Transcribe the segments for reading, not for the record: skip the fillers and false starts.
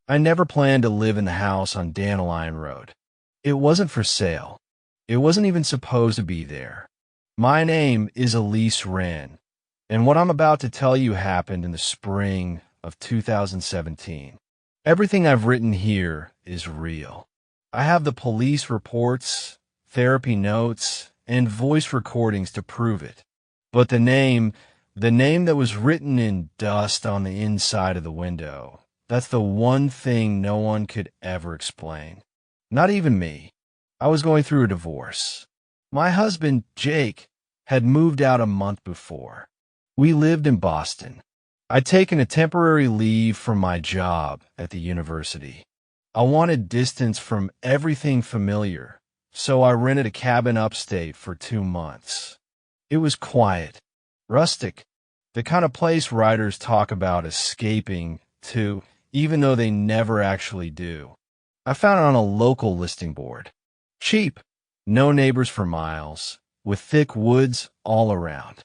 I never planned to live in the house on Dandelion Road. It wasn't for sale. It wasn't even supposed to be there. My name is Elise Wren, and what I'm about to tell you happened in the spring of 2017. Everything I've written here is real. I have the police reports, therapy notes, and voice recordings to prove it. But the name that was written in dust on the inside of the window, that's the one thing no one could ever explain. Not even me. I was going through a divorce. My husband, Jake, had moved out a month before. We lived in Boston. I'd taken a temporary leave from my job at the university. I wanted distance from everything familiar, so I rented a cabin upstate for 2 months. It was quiet, rustic, the kind of place writers talk about escaping to, even though they never actually do. I found it on a local listing board. Cheap, no neighbors for miles, with thick woods all around.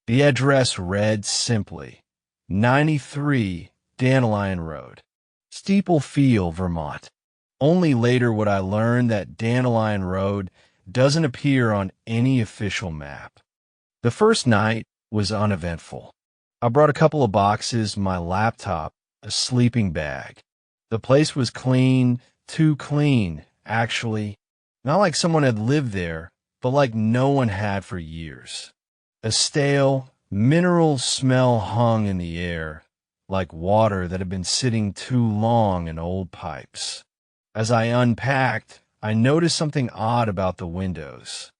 The address read simply, 93 Dandelion Road, Steeple, Vermont. Only later would I learn that Dandelion Road doesn't appear on any official map. The first night was uneventful. I brought a couple of boxes, my laptop, a sleeping bag. The place was clean, too clean, actually. Not like someone had lived there, but like no one had for years. A stale, mineral smell hung in the air, like water that had been sitting too long in old pipes. As I unpacked, I noticed something odd about the windows.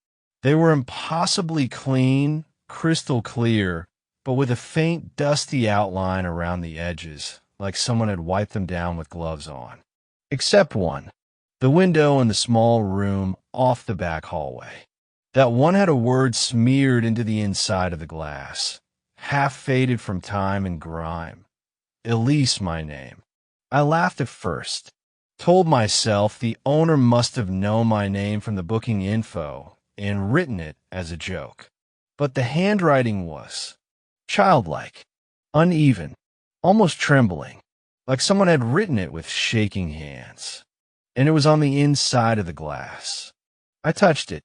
They were impossibly clean, crystal clear, but with a faint, dusty outline around the edges, like someone had wiped them down with gloves on. Except one. The window in the small room off the back hallway. That one had a word smeared into the inside of the glass, half faded from time and grime. Elise, my name. I laughed at first, told myself the owner must have known my name from the booking info and written it as a joke. But the handwriting was childlike, uneven, almost trembling, like someone had written it with shaking hands. And it was on the inside of the glass. I touched it.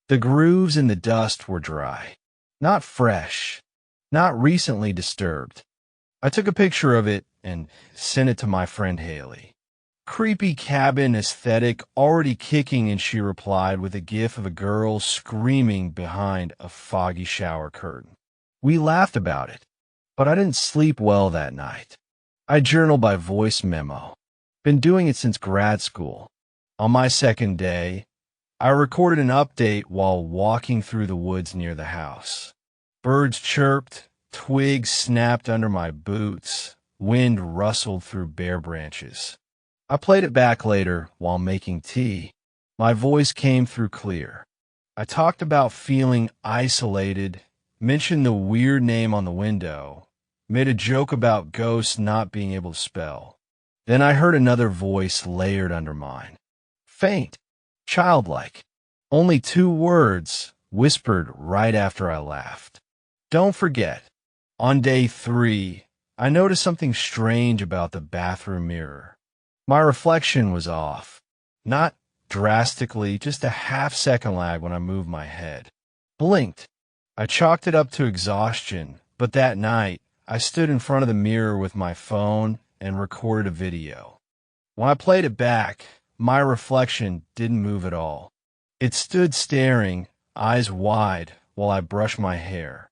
The grooves in the dust were dry, not fresh, not recently disturbed. I took a picture of it and sent it to my friend Haley. Creepy cabin aesthetic already kicking, and she replied with a gif of a girl screaming behind a foggy shower curtain. We laughed about it, but I didn't sleep well that night. I journal by voice memo. Been doing it since grad school. On my second day, I recorded an update while walking through the woods near the house. Birds chirped, twigs snapped under my boots, wind rustled through bare branches. I played it back later while making tea. My voice came through clear. I talked about feeling isolated, mentioned the weird name on the window, made a joke about ghosts not being able to spell. Then I heard another voice layered under mine. Faint, childlike. Only 2 words, whispered right after I laughed. Don't forget, on day 3, I noticed something strange about the bathroom mirror. My reflection was off. Not drastically, just a half-second lag when I moved my head. Blinked. I chalked it up to exhaustion, but that night, I stood in front of the mirror with my phone and recorded a video. When I played it back, my reflection didn't move at all. It stood staring, eyes wide, while I brushed my hair.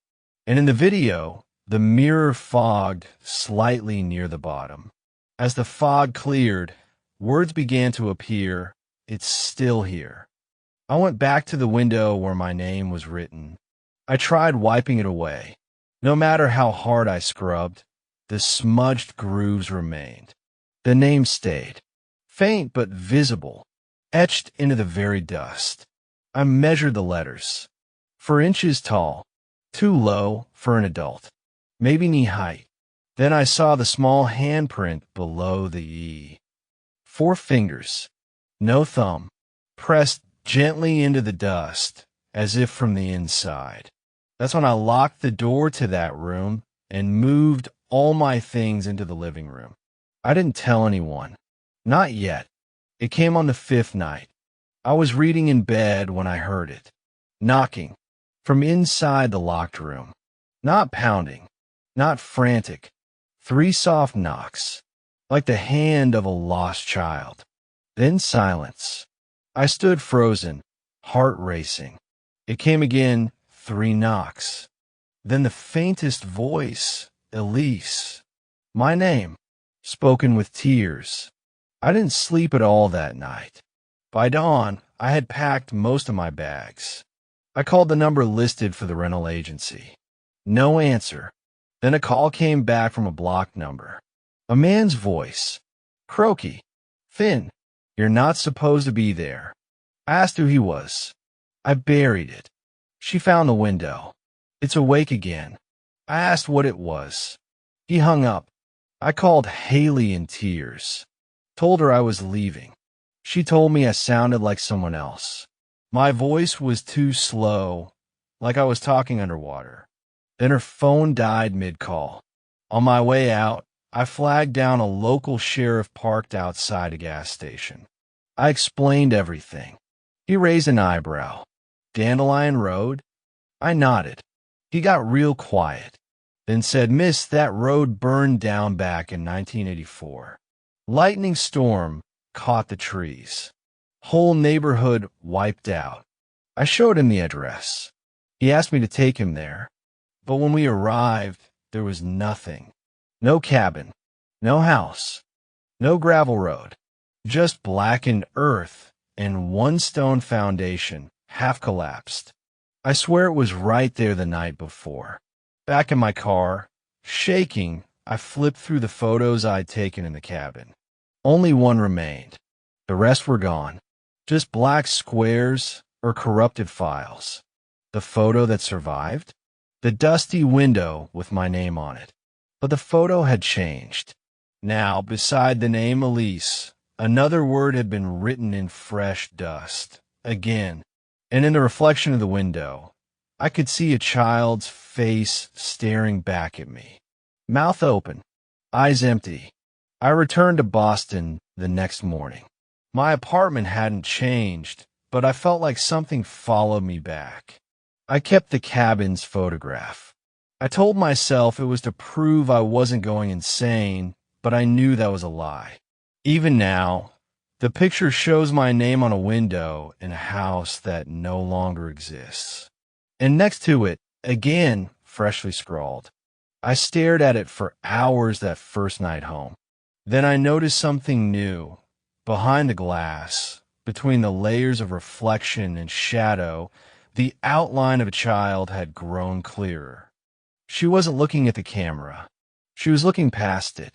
And in the video, the mirror fogged slightly near the bottom. As the fog cleared, words began to appear. It's still here. I went back to the window where my name was written. I tried wiping it away. No matter how hard I scrubbed, the smudged grooves remained. The name stayed, faint but visible, etched into the very dust. I measured the letters. 4 inches tall, too low for an adult, maybe knee height. Then I saw the small handprint below the E. 4 fingers, no thumb, pressed gently into the dust, as if from the inside. That's when I locked the door to that room and moved all my things into the living room. I didn't tell anyone. Not yet. It came on the fifth night. I was reading in bed when I heard it. Knocking. From inside the locked room. Not pounding. Not frantic. 3 soft knocks. Like the hand of a lost child. Then silence. I stood frozen, heart racing. It came again, 3 knocks. Then the faintest voice, Elise. My name, spoken with tears. I didn't sleep at all that night. By dawn, I had packed most of my bags. I called the number listed for the rental agency. No answer. Then a call came back from a blocked number. A man's voice. Croaky. Thin. You're not supposed to be there. I asked who he was. I buried it. She found the window. It's awake again. I asked what it was. He hung up. I called Haley in tears. Told her I was leaving. She told me I sounded like someone else. My voice was too slow, like I was talking underwater. Then her phone died mid-call. On my way out, I flagged down a local sheriff parked outside a gas station. I explained everything. He raised an eyebrow. Dandelion Road? I nodded. He got real quiet, then said, Miss, that road burned down back in 1984. Lightning storm caught the trees. Whole neighborhood wiped out. I showed him the address. He asked me to take him there. But when we arrived, there was nothing. No cabin. No house. No gravel road. Just blackened earth and 1 stone foundation, half collapsed. I swear it was right there the night before. Back in my car, shaking, I flipped through the photos I'd taken in the cabin. Only one remained. The rest were gone. Just black squares or corrupted files. The photo that survived? The dusty window with my name on it. But the photo had changed. Now, beside the name Elise, another word had been written in fresh dust. Again. And in the reflection of the window, I could see a child's face staring back at me. Mouth open, eyes empty. I returned to Boston the next morning. My apartment hadn't changed, but I felt like something followed me back. I kept the cabin's photograph. I told myself it was to prove I wasn't going insane, but I knew that was a lie. Even now, the picture shows my name on a window in a house that no longer exists. And next to it, again, freshly scrawled. I stared at it for hours that first night home. Then I noticed something new. Behind the glass, between the layers of reflection and shadow, the outline of a child had grown clearer. She wasn't looking at the camera. She was looking past it,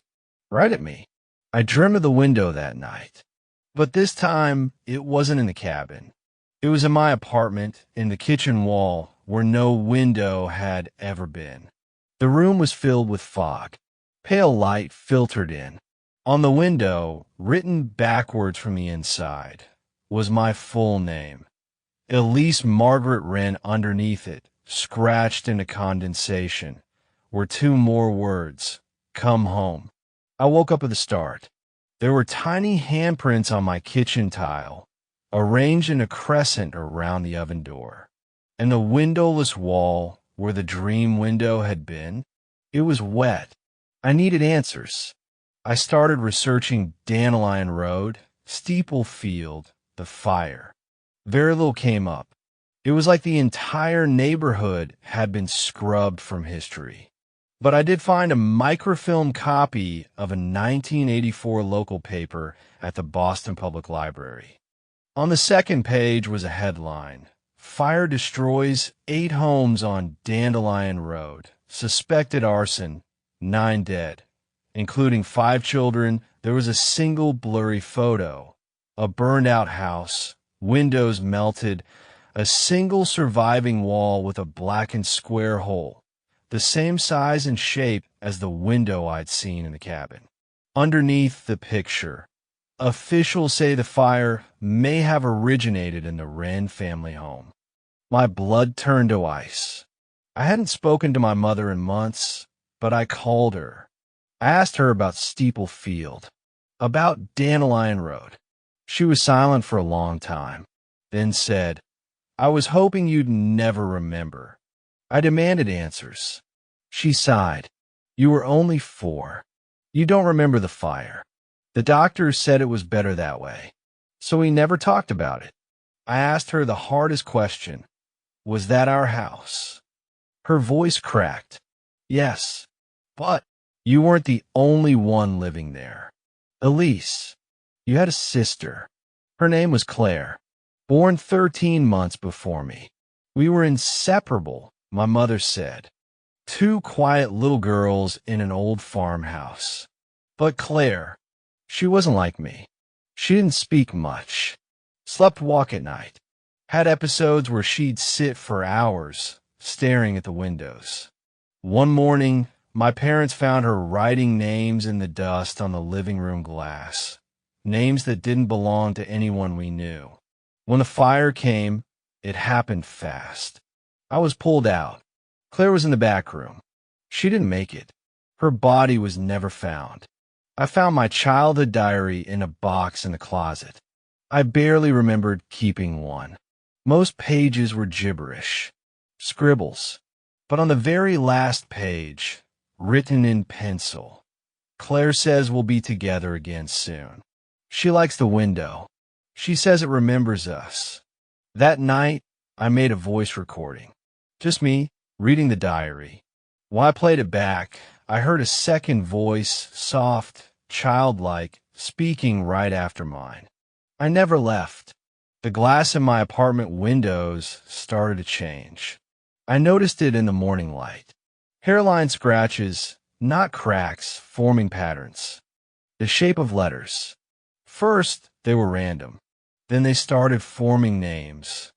right at me. I dreamed of the window that night. But this time, it wasn't in the cabin. It was in my apartment, in the kitchen wall, where no window had ever been. The room was filled with fog. Pale light filtered in. On the window, written backwards from the inside, was my full name. Elise Margaret Wren underneath it, scratched into condensation, were 2 more words, come home. I woke up at the start. There were tiny handprints on my kitchen tile, arranged in a crescent around the oven door. And the windowless wall, where the dream window had been, it was wet. I needed answers. I started researching Dandelion Road, Steeple Field, the fire. Very little came up. It was like the entire neighborhood had been scrubbed from history. But I did find a microfilm copy of a 1984 local paper at the Boston Public Library. On the second page was a headline, Fire Destroys 8 Homes on Dandelion Road. Suspected arson, 9 dead. Including 5 children, there was a single blurry photo. A burned-out house, windows melted, a single surviving wall with a blackened square hole, the same size and shape as the window I'd seen in the cabin. Underneath the picture, officials say the fire may have originated in the Wren family home. My blood turned to ice. I hadn't spoken to my mother in months, but I called her. I asked her about Steeple Field. About Dandelion Road. She was silent for a long time, then said, I was hoping you'd never remember. I demanded answers. She sighed. You were only 4. You don't remember the fire. The doctor said it was better that way, so we never talked about it. I asked her the hardest question. Was that our house? Her voice cracked. Yes, but you weren't the only one living there. Elise, you had a sister. Her name was Claire, born 13 months before me. We were inseparable, my mother said. 2 quiet little girls in an old farmhouse. But Claire, she wasn't like me. She didn't speak much. Slept walk at night. Had episodes where she'd sit for hours, staring at the windows. One morning, my parents found her writing names in the dust on the living room glass. Names that didn't belong to anyone we knew. When the fire came, it happened fast. I was pulled out. Claire was in the back room. She didn't make it. Her body was never found. I found my childhood diary in a box in the closet. I barely remembered keeping one. Most pages were gibberish, scribbles. But on the very last page, written in pencil, Claire says we'll be together again soon. She likes the window. She says it remembers us. That night, I made a voice recording. Just me, reading the diary. While I played it back, I heard a second voice, soft, childlike, speaking right after mine. I never left. The glass in my apartment windows started to change. I noticed it in the morning light. Hairline scratches, not cracks, forming patterns. The shape of letters. First, they were random. Then they started forming names.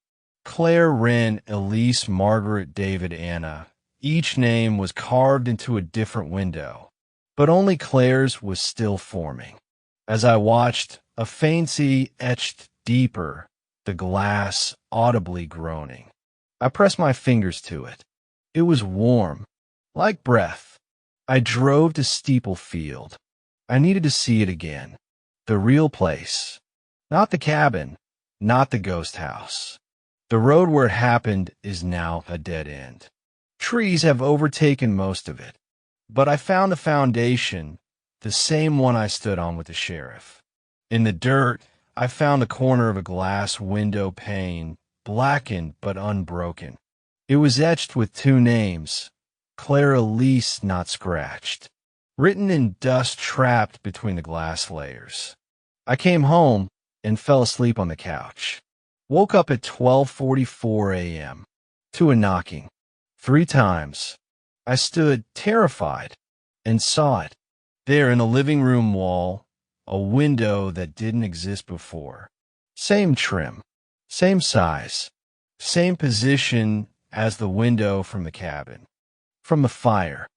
Claire, Wren, Elise, Margaret, David, Anna. Each name was carved into a different window, but only Claire's was still forming. As I watched, a fancy etched deeper, the glass audibly groaning. I pressed my fingers to it. It was warm, like breath. I drove to Steeplefield. I needed to see it again. The real place. Not the cabin, not the ghost house. The road where it happened is now a dead end. Trees have overtaken most of it, but I found the foundation, the same one I stood on with the sheriff. In the dirt, I found the corner of a glass window pane, blackened but unbroken. It was etched with 2 names, Claire Elise not scratched, written in dust trapped between the glass layers. I came home and fell asleep on the couch. Woke up at 12:44 a.m. to a knocking. 3 times. I stood terrified and saw it. There in the living room wall, a window that didn't exist before. Same trim, same size, same position as the window from the cabin. From the fire,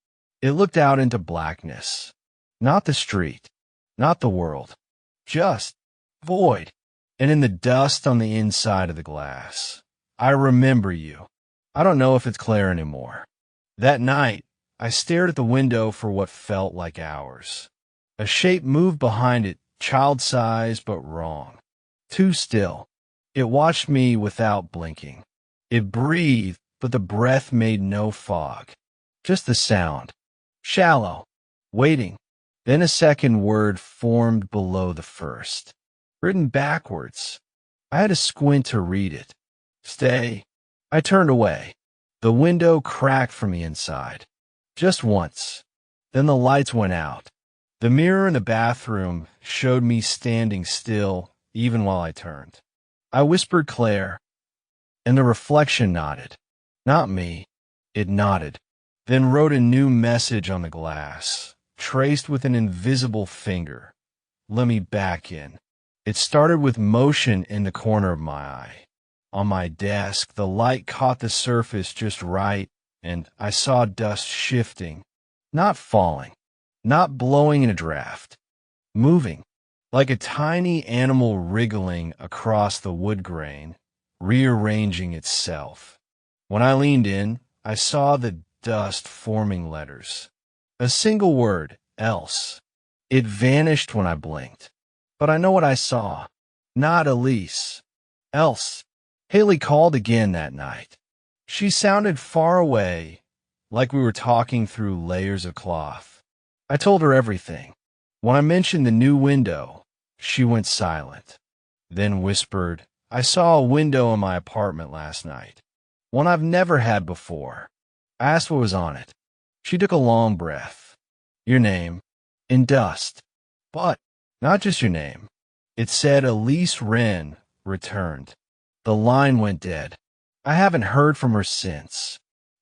it looked out into blackness. Not the street, not the world, just void. And in the dust on the inside of the glass, I remember you. I don't know if it's Claire anymore. That night, I stared at the window for what felt like hours. A shape moved behind it, child-sized but wrong. Too still. It watched me without blinking. It breathed, but the breath made no fog. Just the sound. Shallow. Waiting. Then a second word formed below the first. Written backwards. I had to squint to read it. Stay. I turned away. The window cracked from the inside. Just once. Then the lights went out. The mirror in the bathroom showed me standing still, even while I turned. I whispered Claire, and the reflection nodded. Not me. It nodded. Then wrote a new message on the glass, traced with an invisible finger. Let me back in. It started with motion in the corner of my eye. On my desk, the light caught the surface just right, and I saw dust shifting, not falling, not blowing in a draft, moving, like a tiny animal wriggling across the wood grain, rearranging itself. When I leaned in, I saw the dust forming letters. A single word, else. It vanished when I blinked. But I know what I saw. Not Elise. Else. Haley called again that night. She sounded far away, like we were talking through layers of cloth. I told her everything. When I mentioned the new window, she went silent, then whispered, "I saw a window in my apartment last night. One I've never had before." I asked what was on it. She took a long breath. "Your name, in dust. But not just your name. It said Elise Wren returned." The line went dead. I haven't heard from her since.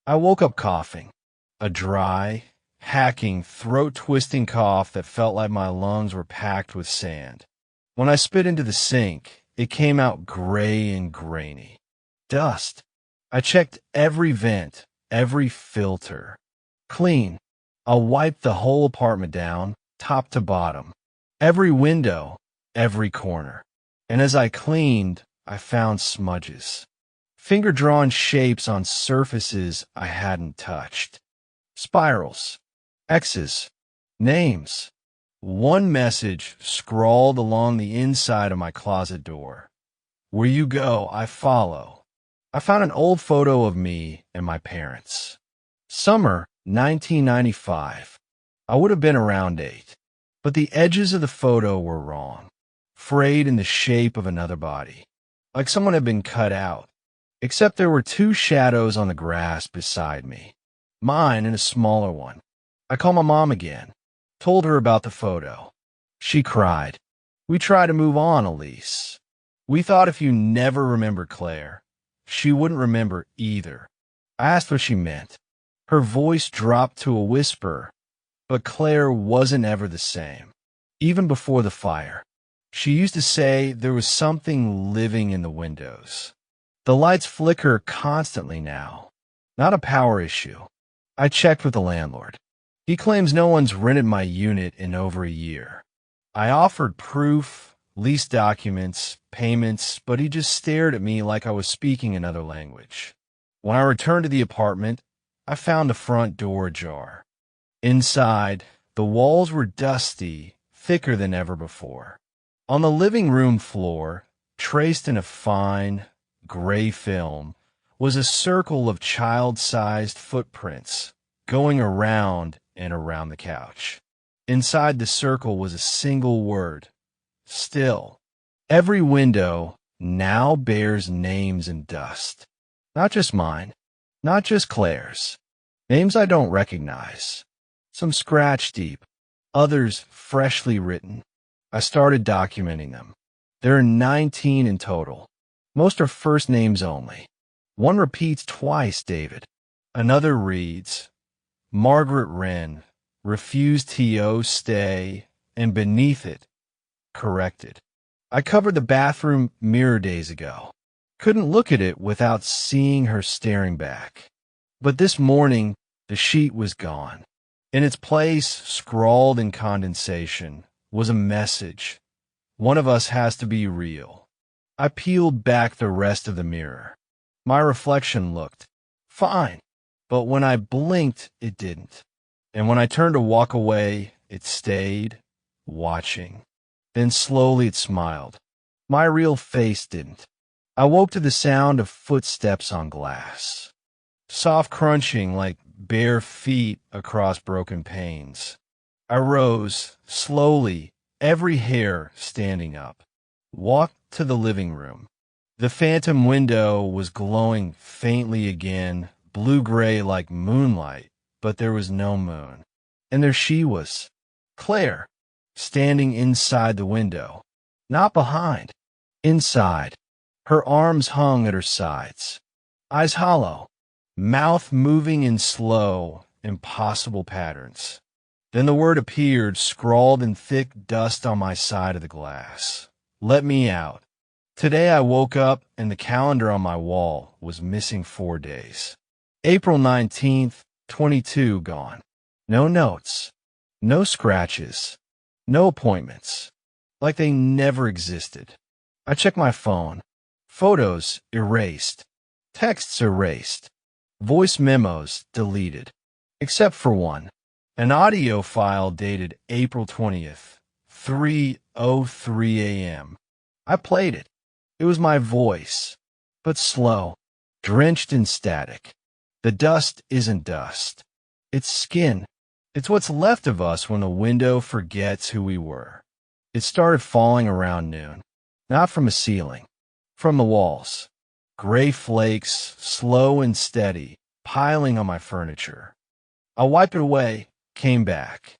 I woke up coughing. A dry, hacking, throat-twisting cough that felt like my lungs were packed with sand. When I spit into the sink, it came out gray and grainy. Dust. I checked every vent, every filter. Clean. I wiped the whole apartment down, top to bottom. Every window, every corner. And as I cleaned, I found smudges. Finger-drawn shapes on surfaces I hadn't touched. Spirals. X's. Names. One message scrawled along the inside of my closet door. "Where you go, I follow." I found an old photo of me and my parents. Summer 1995. I would have been around 8, but the edges of the photo were wrong, frayed in the shape of another body, like someone had been cut out, except there were 2 shadows on the grass beside me, mine and a smaller one. I called my mom again, told her about the photo. She cried. "We try to move on, Elise. We thought if you never remembered Claire, she wouldn't remember either." I asked what she meant. Her voice dropped to a whisper, but Claire wasn't ever the same. Even before the fire, she used to say there was something living in the windows. The lights flicker constantly now. Not a power issue. I checked with the landlord. He claims no one's rented my unit in over a year. I offered proof, lease documents, payments, but he just stared at me like I was speaking another language. When I returned to the apartment, I found the front door ajar. Inside, the walls were dusty, thicker than ever before. On the living room floor, traced in a fine, gray film, was a circle of child-sized footprints going around and around the couch. Inside the circle was a single word: still. Every window now bears names in dust. Not just mine, not just Claire's. Names I don't recognize. Some scratch deep, others freshly written. I started documenting them. There are 19 in total. Most are first names only. One repeats twice, David. Another reads, Margaret Wren, refused TO stay, and beneath it, corrected. I covered the bathroom mirror days ago. Couldn't look at it without seeing her staring back. But this morning, the sheet was gone. In its place, scrawled in condensation, was a message. One of us has to be real. I peeled back the rest of the mirror. My reflection looked fine, but when I blinked, it didn't. And when I turned to walk away, it stayed, watching. Then slowly it smiled. My real face didn't. I woke to the sound of footsteps on glass. Soft crunching like bare feet across broken panes. I rose, slowly, every hair standing up. Walked to the living room. The phantom window was glowing faintly again, blue-gray like moonlight, but there was no moon. And there she was, Claire, standing inside the window. Not behind, inside. Her arms hung at her sides, eyes hollow, mouth moving in slow, impossible patterns. Then the word appeared, scrawled in thick dust on my side of the glass. Let me out. Today I woke up and the calendar on my wall was missing 4 days. April 19th, 22 gone. No notes, no scratches, no appointments, like they never existed. I checked my phone. Photos erased, texts erased, voice memos deleted, except for one. An audio file dated April 20th, 3:03 a.m. I played it. It was my voice, but slow, drenched in static. The dust isn't dust. It's skin. It's what's left of us when the window forgets who we were. It started falling around noon, not from a ceiling, from the walls. Gray flakes, slow and steady, piling on my furniture. I wiped it away, came back.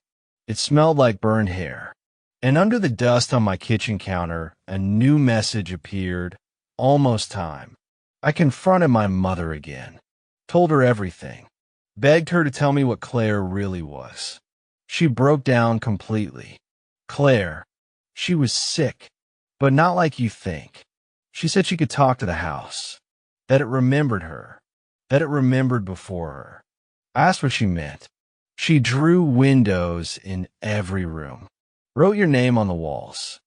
It smelled like burned hair. And under the dust on my kitchen counter, a new message appeared. Almost time. I confronted my mother again. Told her everything. Begged her to tell me what Claire really was. She broke down completely. Claire. She was sick, but not like you think. She said she could talk to the house. That it remembered her. That it remembered before her. I asked what she meant. She drew windows in every room. Wrote your name on the walls.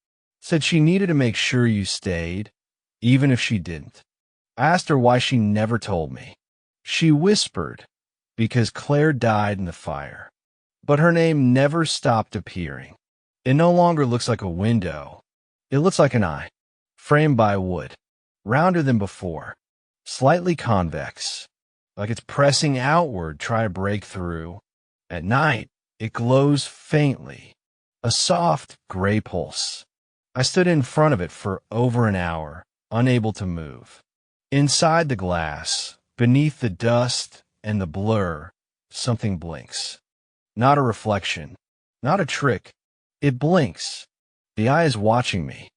Said she needed to make sure you stayed, even if she didn't. I asked her why she never told me. She whispered, because Claire died in the fire. But her name never stopped appearing. It no longer looks like a window. It looks like an eye, framed by wood, rounder than before, slightly convex, like it's pressing outward, try to break through. At night, it glows faintly, a soft gray pulse. I stood in front of it for over an hour, unable to move. Inside the glass, beneath the dust and the blur, something blinks. Not a reflection, not a trick. It blinks. The eye is watching me.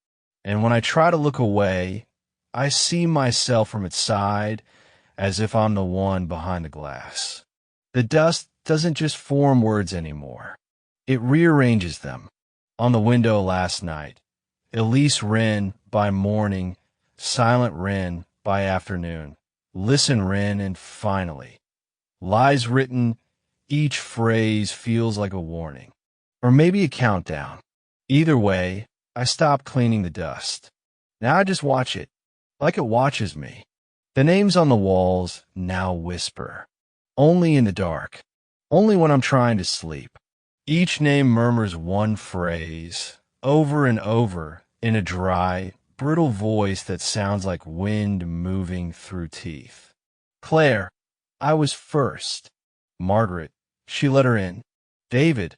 And when I try to look away, I see myself from its side as if I'm the one behind the glass. The dust doesn't just form words anymore. It rearranges them. On the window last night, Elise Wren by morning, Silent Wren by afternoon, Listen Wren, and finally, lies written. Each phrase feels like a warning, or maybe a countdown. Either way, I stop cleaning the dust. Now I just watch it, like it watches me. The names on the walls now whisper, only in the dark, only when I'm trying to sleep. Each name murmurs one phrase, over and over, in a dry, brittle voice that sounds like wind moving through teeth. Claire, I was first. Margaret, she let her in. David,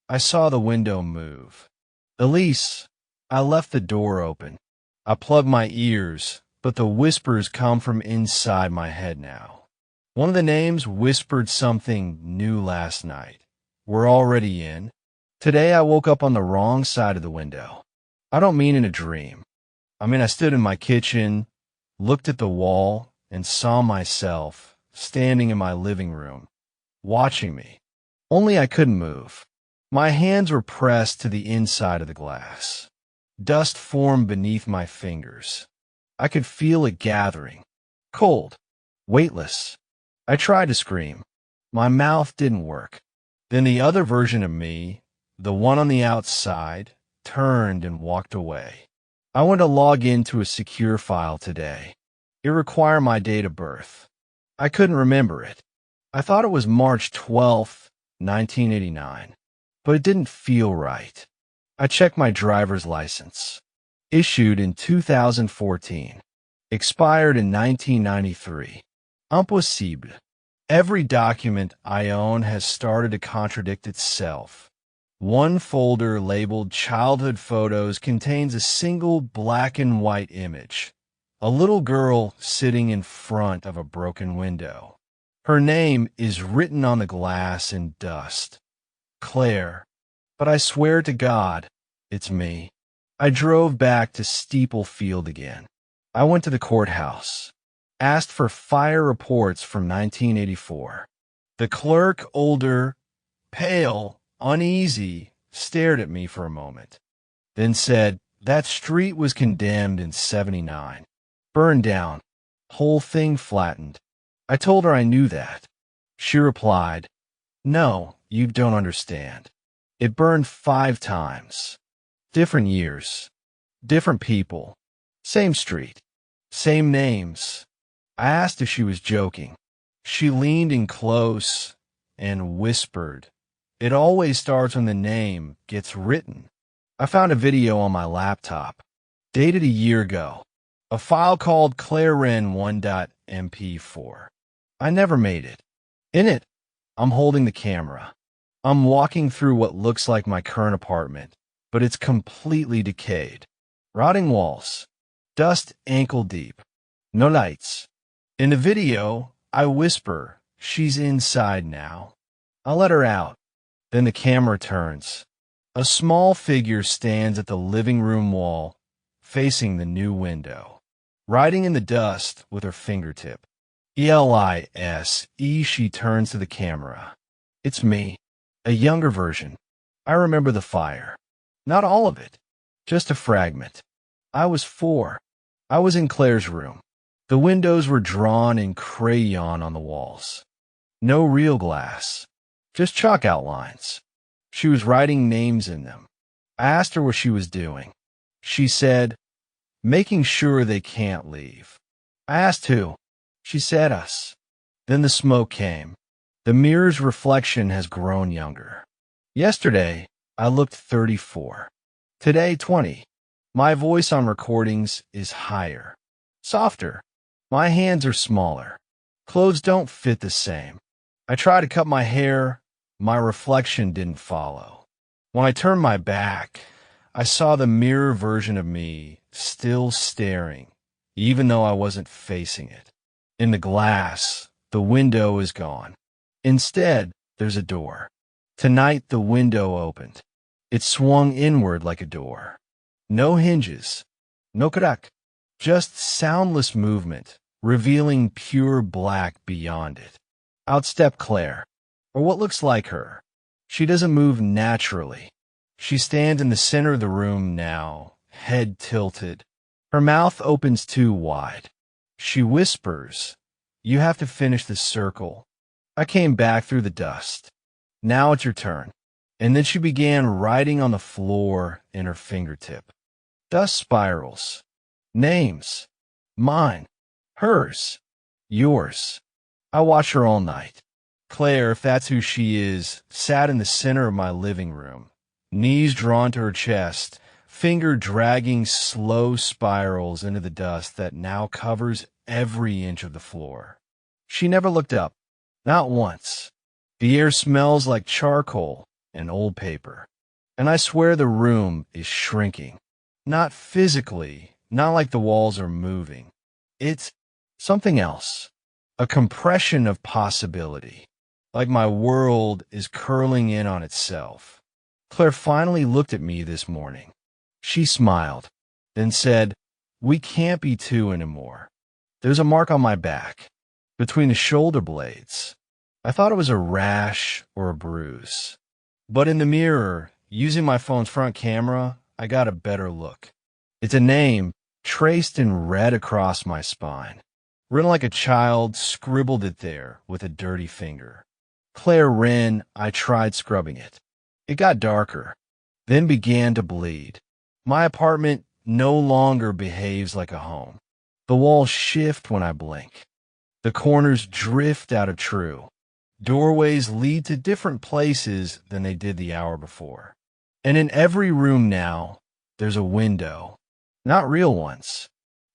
I saw the window move. Elise, I left the door open. I plugged my ears, but the whispers come from inside my head now. One of the names whispered something new last night. We're already in. Today I woke up on the wrong side of the window. I don't mean in a dream. I mean I stood in my kitchen, looked at the wall, and saw myself standing in my living room, watching me. Only I couldn't move. My hands were pressed to the inside of the glass. Dust formed beneath my fingers. I could feel it gathering. Cold. Weightless. I tried to scream. My mouth didn't work. Then the other version of me, the one on the outside, turned and walked away. I went to log into a secure file today. It required my date of birth. I couldn't remember it. I thought it was March 12th, 1989, but it didn't feel right. I checked my driver's license. Issued in 2014. Expired in 1993. Impossible. Every document I own has started to contradict itself. One folder labeled Childhood Photos contains a single black and white image. A little girl sitting in front of a broken window. Her name is written on the glass in dust. Claire. But I swear to God, it's me. I drove back to Steeple Field again. I went to the courthouse. Asked for fire reports from 1984. The clerk, older, pale, uneasy, stared at me for a moment. Then said, that street was condemned in 79. Burned down. Whole thing flattened. I told her I knew that. She replied, no, you don't understand. It burned 5 times. Different years. Different people. Same street. Same names. I asked if she was joking. She leaned in close and whispered, It always starts when the name gets written. I found a video on my laptop, dated a year ago, a file called claren1.mp4. I never made it. In it, I'm holding the camera. I'm walking through what looks like my current apartment, but it's completely decayed. Rotting walls, dust ankle deep, no lights. In the video, I whisper, "She's inside now." I let her out. Then the camera turns. A small figure stands at the living room wall, facing the new window, writing in the dust with her fingertip. Elise, she turns to the camera. It's me, a younger version. I remember the fire. Not all of it, just a fragment. I was 4. I was in Claire's room. The windows were drawn in crayon on the walls. No real glass, just chalk outlines. She was writing names in them. I asked her what she was doing. She said, "Making sure they can't leave." I asked who. She said us. Then the smoke came. The mirror's reflection has grown younger. Yesterday, I looked 34. Today, 20. My voice on recordings is higher, softer. My hands are smaller. Clothes don't fit the same. I tried to cut my hair. My reflection didn't follow. When I turned my back, I saw the mirror version of me still staring, even though I wasn't facing it. In the glass, the window is gone. Instead, there's a door. Tonight, the window opened. It swung inward like a door. No hinges, no crack, just soundless movement, revealing pure black beyond it. Out stepped Claire, or what looks like her. She doesn't move naturally. She stands in the center of the room now, head tilted. Her mouth opens too wide. She whispers, "You have to finish the circle." I came back through the dust. "Now it's your turn." And then she began writing on the floor in her fingertip. Dust spirals. Names. Mine. Hers. Yours. I watched her all night. Claire, if that's who she is, sat in the center of my living room, knees drawn to her chest, finger dragging slow spirals into the dust that now covers every inch of the floor. She never looked up. Not once. The air smells like charcoal and old paper. And I swear the room is shrinking. Not physically, not like the walls are moving. It's something else. A compression of possibility. Like my world is curling in on itself. Claire finally looked at me this morning. She smiled, then said, "We can't be two anymore." There's a mark on my back, between the shoulder blades. I thought it was a rash or a bruise. But in the mirror, using my phone's front camera, I got a better look. It's a name traced in red across my spine. Written like a child scribbled it there with a dirty finger. Claire Wren. I tried scrubbing it. It got darker, then began to bleed. My apartment no longer behaves like a home. The walls shift when I blink. The corners drift out of true. Doorways lead to different places than they did the hour before. And in every room now, there's a window. Not real ones,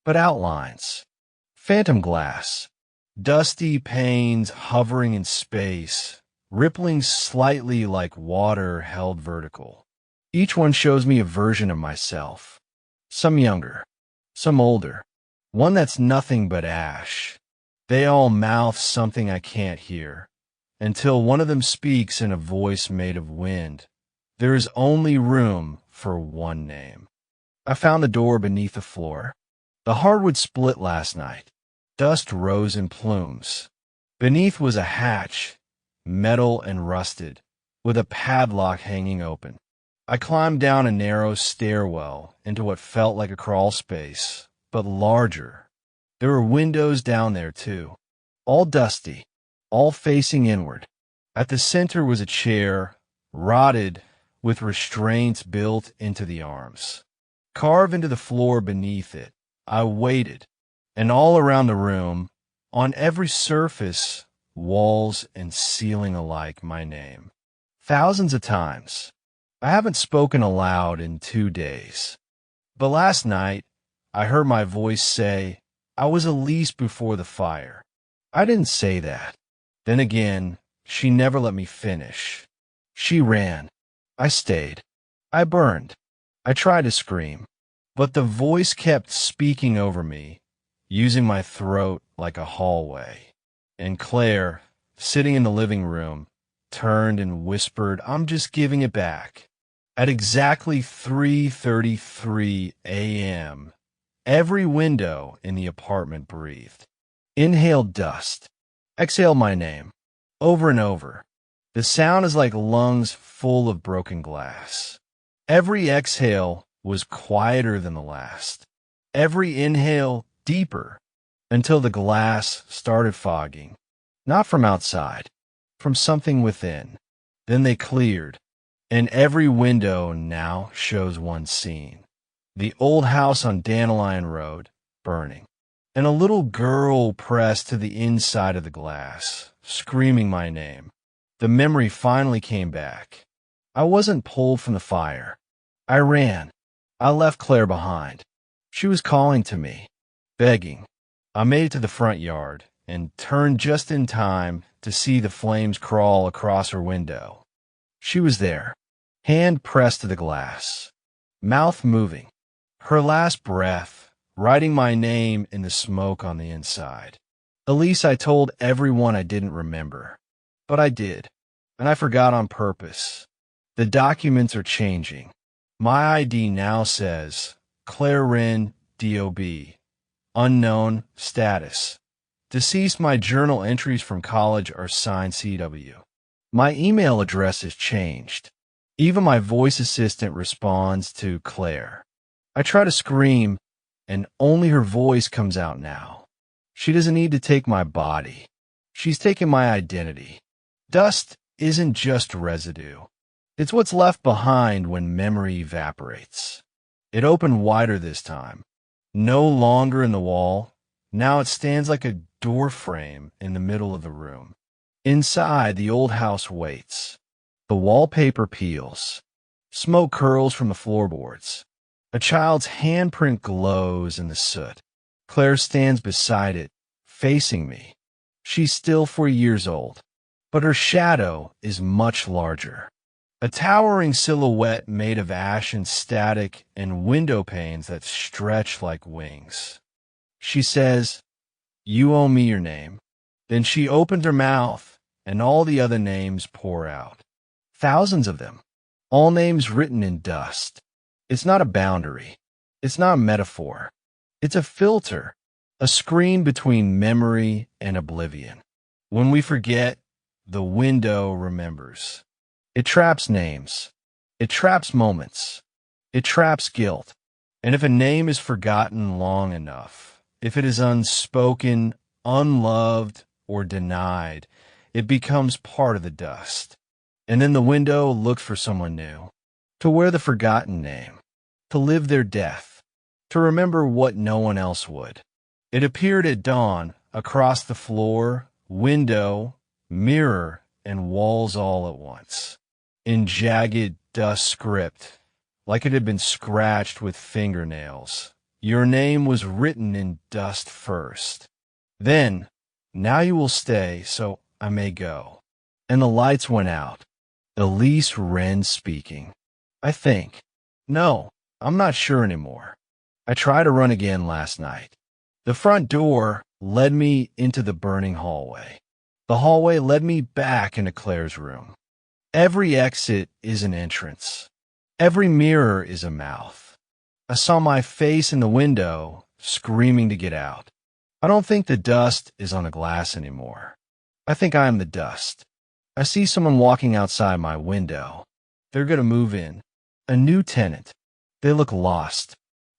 but outlines. Phantom glass. Dusty panes hovering in space, rippling slightly like water held vertical. Each one shows me a version of myself. Some younger, some older. One that's nothing but ash. They all mouth something I can't hear, until one of them speaks in a voice made of wind. There is only room for one name. I found the door beneath the floor. The hardwood split last night. Dust rose in plumes. Beneath was a hatch, metal and rusted, with a padlock hanging open. I climbed down a narrow stairwell into what felt like a crawl space, but larger. There were windows down there, too, all dusty, all facing inward. At the center was a chair, rotted, with restraints built into the arms. Carved into the floor beneath it, I waited, and all around the room, on every surface, walls and ceiling alike, my name. thousands of times. I haven't spoken aloud in 2 days. But last night, I heard my voice say, I was Elise before the fire. I didn't say that. Then again, she never let me finish. She ran. I stayed. I burned. I tried to scream. But the voice kept speaking over me, using my throat like a hallway. And Claire, sitting in the living room, turned and whispered, I'm just giving it back. At exactly 3:33 a.m., every window in the apartment breathed. Inhaled dust. Exhaled my name. Over and over. The sound is like lungs full of broken glass. Every exhale was quieter than the last. Every inhale deeper, until the glass started fogging. Not from outside, from something within. Then they cleared, and every window now shows one scene. The old house on Dandelion Road, burning, and a little girl pressed to the inside of the glass, screaming my name. The memory finally came back. I wasn't pulled from the fire. I ran. I left Claire behind. She was calling to me, begging. I made it to the front yard and turned just in time to see the flames crawl across her window. She was there, hand pressed to the glass, mouth moving, her last breath, writing my name in the smoke on the inside. Elise, I told everyone I didn't remember, but I did, and I forgot on purpose. The documents are changing. My ID now says Claire Wren, D.O.B., unknown status. Deceased. My journal entries from college are signed C.W. My email address is changed. Even my voice assistant responds to Claire. I try to scream, and only her voice comes out now. She doesn't need to take my body. She's taken my identity. Dust isn't just residue. It's what's left behind when memory evaporates. It opened wider this time. No longer in the wall. Now it stands like a door frame in the middle of the room. Inside, the old house waits. The wallpaper peels. Smoke curls from the floorboards. A child's handprint glows in the soot. Claire stands beside it, facing me. She's still 4 years old, but her shadow is much larger. A towering silhouette made of ash and static and window panes that stretch like wings. She says, "You owe me your name." Then she opens her mouth, and all the other names pour out. Thousands of them, all names written in dust. It's not a boundary. It's not a metaphor. It's a filter, a screen between memory and oblivion. When we forget, the window remembers. It traps names. It traps moments. It traps guilt. And if a name is forgotten long enough, if it is unspoken, unloved, or denied, it becomes part of the dust. And then the window looks for someone new, to wear the forgotten name, to live their death, to remember what no one else would. It appeared at dawn, across the floor, window, mirror, and walls all at once, in jagged dust script, like it had been scratched with fingernails. Your name was written in dust first. Then, now you will stay, so I may go. And the lights went out. Elise Wren speaking. I think. No, I'm not sure anymore. I tried to run again last night. The front door led me into the burning hallway. The hallway led me back into Claire's room. Every exit is an entrance. Every mirror is a mouth. I saw my face in the window, screaming to get out. I don't think the dust is on the glass anymore. I think I am the dust. I see someone walking outside my window. They're going to move in. A new tenant. They look lost.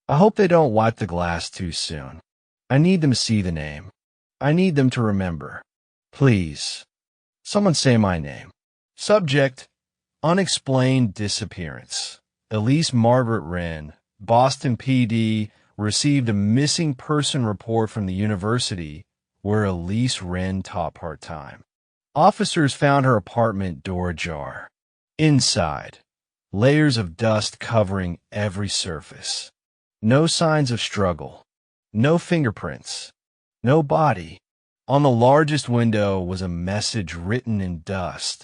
I hope they don't wipe the glass too soon. I need them to see the name. I need them to remember. Please. Someone say my name. Subject: unexplained disappearance. Elise Margaret Wren, Boston PD, received a missing person report from the university where Elise Wren taught part-time. Officers found her apartment door ajar. Inside, layers of dust covering every surface. No signs of struggle. No fingerprints. No body. On the largest window was a message written in dust.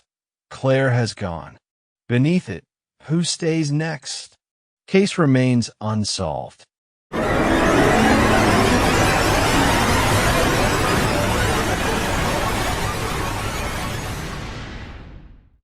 Claire has gone. Beneath it, who stays next? Case remains unsolved.